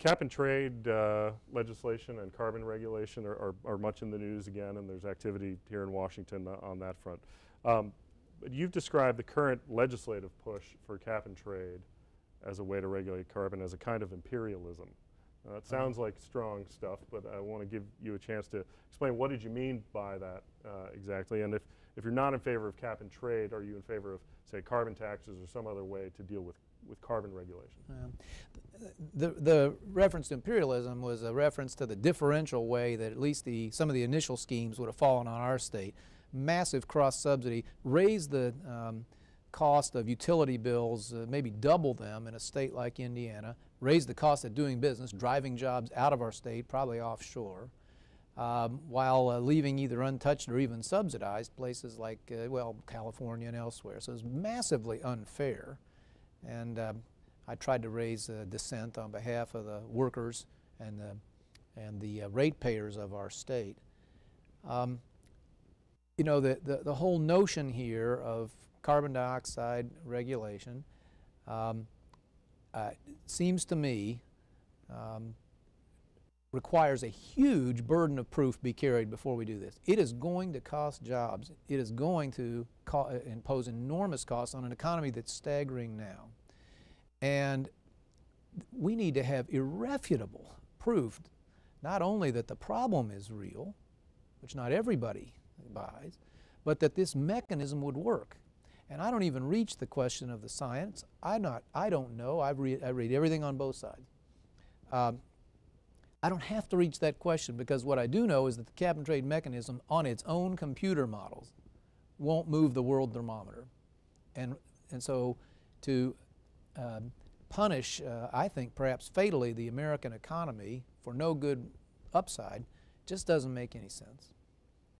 Cap and trade legislation and carbon regulation are much in the news again, and there's activity here in Washington on that front. But you've described the current legislative push for cap and trade as a way to regulate carbon as a kind of imperialism. It sounds like strong stuff, but I want to give you a chance to explain what did you mean by that exactly, and if you're not in favor of cap and trade, are you in favor of, say, carbon taxes or some other way to deal with carbon regulation? The reference to imperialism was a reference to the differential way that at least some of the initial schemes would have fallen on our state. Massive cross-subsidy, raised the cost of utility bills, maybe double them in a state like Indiana, raised the cost of doing business, driving jobs out of our state, probably offshore, while leaving either untouched or even subsidized places like, well, California and elsewhere. So it's massively unfair. And I tried to raise dissent on behalf of the workers and the ratepayers of our state. You know, the whole notion here of carbon dioxide regulation seems to me requires a huge burden of proof be carried before we do this. It is going to cost jobs. It is going to impose enormous costs on an economy that's staggering now. And we need to have irrefutable proof not only that the problem is real, which not everybody buys, but that this mechanism would work. And I don't even reach the question of the science. I don't know. I read everything on both sides. I don't have to reach that question, because what I do know is that the cap and trade mechanism on its own computer models won't move the world thermometer. And so to punish, I think perhaps fatally, the American economy for no good upside just doesn't make any sense.